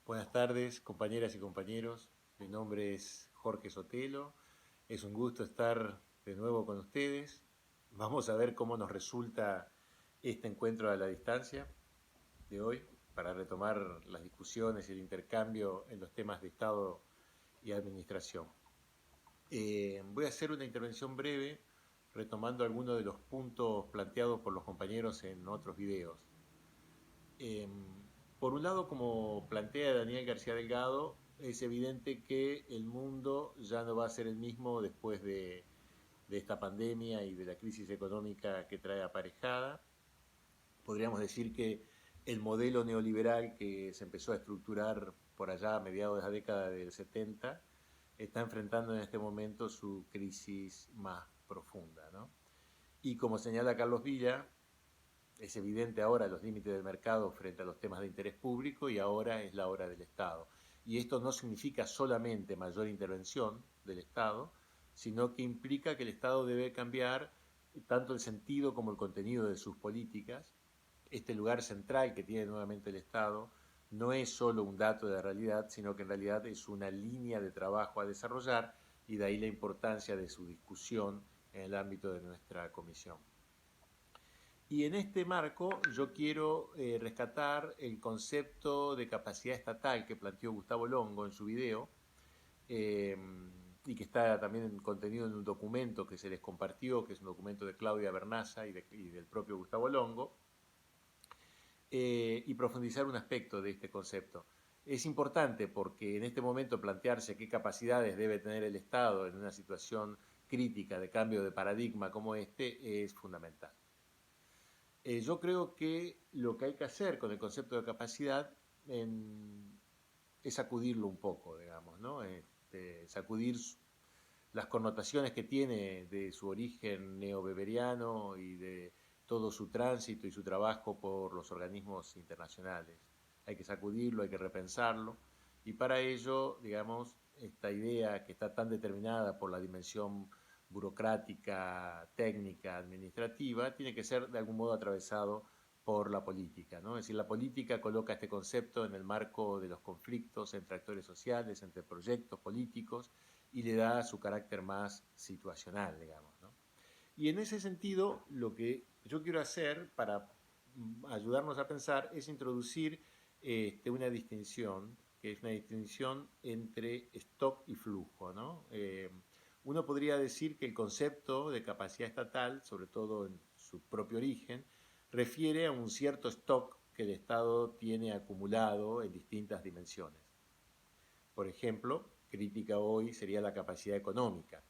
Buenas tardes, compañeras y compañeros. Mi nombre es Jorge Sotelo. Es un gusto estar de nuevo con ustedes. Vamos a ver cómo nos resulta este encuentro a la distancia de hoy para retomar las discusiones y el intercambio en los temas de Estado y administración. Voy a hacer una intervención breve retomando algunos de los puntos planteados por los compañeros en otros videos. Eh, por un lado, como plantea Daniel García Delgado, es evidente que el mundo ya no va a ser el mismo después de esta pandemia y de la crisis económica que trae aparejada. Podríamos decir que el modelo neoliberal que se empezó a estructurar por allá a mediados de la década del 70 está enfrentando en este momento su crisis más profunda, ¿no? Y como señala Carlos Villa, es evidente ahora los límites del mercado frente a los temas de interés público y ahora es la hora del Estado. Y esto no significa solamente mayor intervención del Estado, sino que implica que el Estado debe cambiar tanto el sentido como el contenido de sus políticas. Este lugar central que tiene nuevamente el Estado no es solo un dato de la realidad, sino que en realidad es una línea de trabajo a desarrollar y de ahí la importancia de su discusión en el ámbito de nuestra comisión. Y en este marco yo quiero rescatar el concepto de capacidad estatal que planteó Gustavo Longo en su video eh, y que está también contenido en un documento que se les compartió, que es un documento de Claudia Bernaza y del propio Gustavo Longo, y profundizar un aspecto de este concepto. Es importante porque en este momento plantearse qué capacidades debe tener el Estado en una situación crítica de cambio de paradigma como este es fundamental. Yo creo que lo que hay que hacer con el concepto de capacidad es sacudirlo un poco, digamos, ¿no? Sacudir las connotaciones que tiene de su origen neobeberiano y de todo su tránsito y su trabajo por los organismos internacionales. Hay que sacudirlo, hay que repensarlo, y para ello, digamos, esta idea que está tan determinada por la dimensión burocrática, técnica, administrativa, tiene que ser de algún modo atravesado por la política, ¿no? Es decir, la política coloca este concepto en el marco de los conflictos entre actores sociales, entre proyectos políticos, y le da su carácter más situacional, digamos, ¿no? Y en ese sentido, lo que yo quiero hacer para ayudarnos a pensar es introducir una distinción, que es una distinción entre stock y flujo, ¿no? Uno podría decir que el concepto de capacidad estatal, sobre todo en su propio origen, refiere a un cierto stock que el Estado tiene acumulado en distintas dimensiones. Por ejemplo, crítica hoy sería la capacidad económica.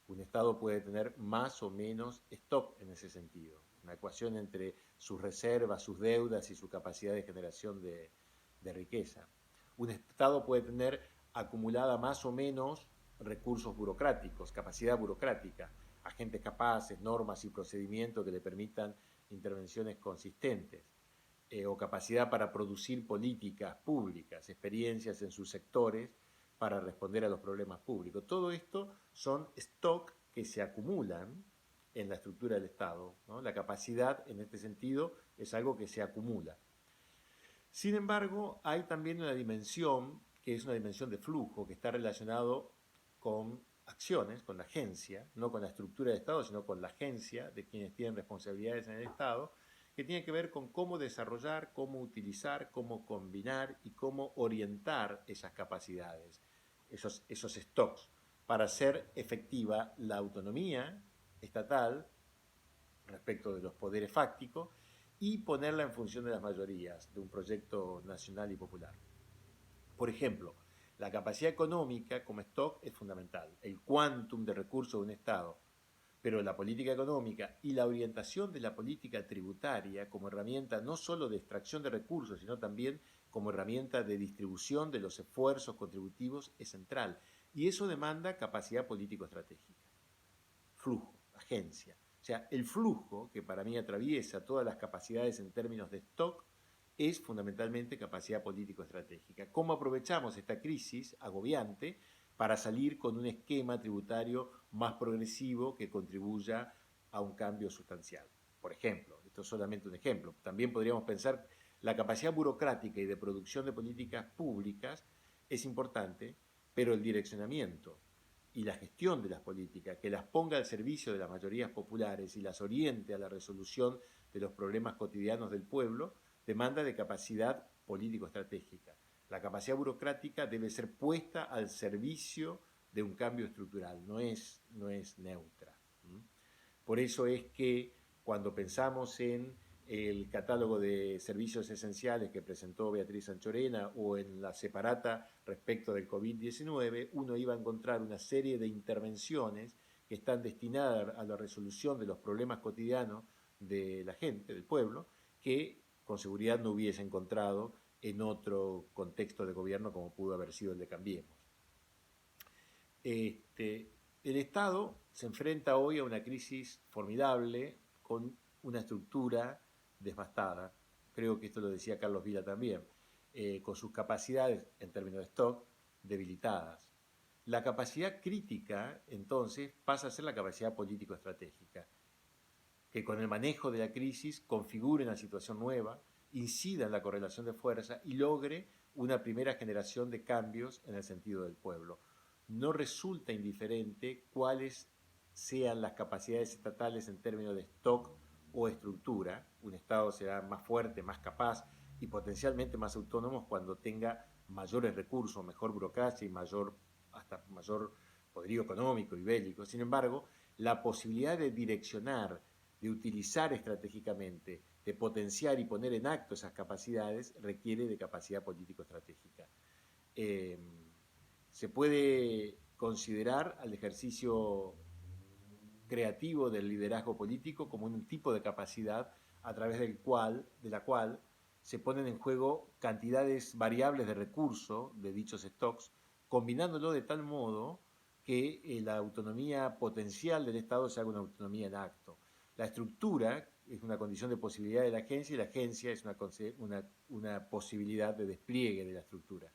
Un Estado puede tener más o menos stock en ese sentido, una ecuación entre sus reservas, sus deudas y su capacidad de generación de riqueza. Un Estado puede tener acumulada más o menos recursos burocráticos, capacidad burocrática, agentes capaces, normas y procedimientos que le permitan intervenciones consistentes, o capacidad para producir políticas públicas, experiencias en sus sectores para responder a los problemas públicos. Todo esto son stock que se acumulan en la estructura del Estado, ¿no? La capacidad, en este sentido, es algo que se acumula. Sin embargo, hay también una dimensión que es una dimensión de flujo, que está relacionado con acciones, con la agencia, no con la estructura del Estado, sino con la agencia de quienes tienen responsabilidades en el Estado, que tiene que ver con cómo desarrollar, cómo utilizar, cómo combinar y cómo orientar esas capacidades, esos stocks, para hacer efectiva la autonomía estatal respecto de los poderes fácticos y ponerla en función de las mayorías de un proyecto nacional y popular. Por ejemplo, la capacidad económica como stock es fundamental, el quantum de recursos de un Estado, pero la política económica y la orientación de la política tributaria como herramienta no solo de extracción de recursos, sino también como herramienta de distribución de los esfuerzos contributivos es central. Y eso demanda capacidad político-estratégica, flujo, agencia. O sea, el flujo, que para mí atraviesa todas las capacidades en términos de stock, es fundamentalmente capacidad político-estratégica. ¿Cómo aprovechamos esta crisis agobiante para salir con un esquema tributario más progresivo que contribuya a un cambio sustancial? Por ejemplo, esto es solamente un ejemplo. También podríamos pensar La capacidad burocrática y de producción de políticas públicas es importante, pero el direccionamiento y la gestión de las políticas, que las ponga al servicio de las mayorías populares y las oriente a la resolución de los problemas cotidianos del pueblo, demanda de capacidad político-estratégica. La capacidad burocrática debe ser puesta al servicio de un cambio estructural, no es neutra. Por eso es que cuando pensamos en el catálogo de servicios esenciales que presentó Beatriz Anchorena o en la separata respecto del COVID-19, uno iba a encontrar una serie de intervenciones que están destinadas a la resolución de los problemas cotidianos de la gente, del pueblo, que con seguridad no hubiese encontrado en otro contexto de gobierno como pudo haber sido el de Cambiemos. El Estado se enfrenta hoy a una crisis formidable con una estructura devastada. Creo que esto lo decía Carlos Vila también, con sus capacidades en términos de stock debilitadas. La capacidad crítica, entonces, pasa a ser la capacidad político-estratégica, que con el manejo de la crisis configure una situación nueva, incida en la correlación de fuerza y logre una primera generación de cambios en el sentido del pueblo. No resulta indiferente cuáles sean las capacidades estatales en términos de stock o estructura. Un Estado será más fuerte, más capaz y potencialmente más autónomo cuando tenga mayores recursos, mejor burocracia y hasta mayor poderío económico y bélico. Sin embargo, la posibilidad de direccionar, de utilizar estratégicamente, de potenciar y poner en acto esas capacidades, requiere de capacidad político-estratégica. Se puede considerar al ejercicio creativo del liderazgo político como un tipo de capacidad a través de la cual se ponen en juego cantidades variables de recursos de dichos stocks, combinándolo de tal modo que la autonomía potencial del Estado sea una autonomía en acto. La estructura es una condición de posibilidad de la agencia y la agencia es una posibilidad de despliegue de la estructura.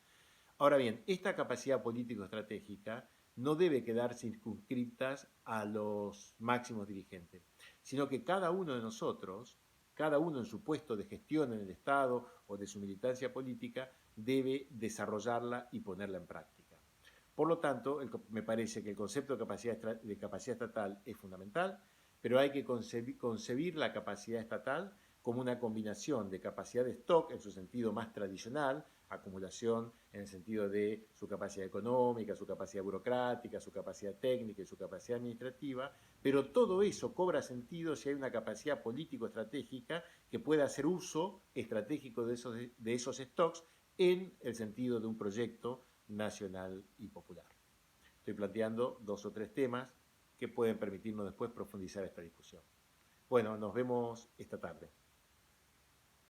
Ahora bien, esta capacidad político-estratégica no debe quedar circunscritas a los máximos dirigentes, sino que cada uno de nosotros, cada uno en su puesto de gestión en el Estado o de su militancia política, debe desarrollarla y ponerla en práctica. Por lo tanto, me parece que el concepto de capacidad estatal es fundamental, pero hay que concebir la capacidad estatal como una combinación de capacidad de stock en su sentido más tradicional, acumulación en el sentido de su capacidad económica, su capacidad burocrática, su capacidad técnica y su capacidad administrativa, pero todo eso cobra sentido si hay una capacidad político-estratégica que pueda hacer uso estratégico de esos stocks en el sentido de un proyecto nacional y popular. Estoy planteando 2 o 3 temas que pueden permitirnos después profundizar esta discusión. Bueno, nos vemos esta tarde.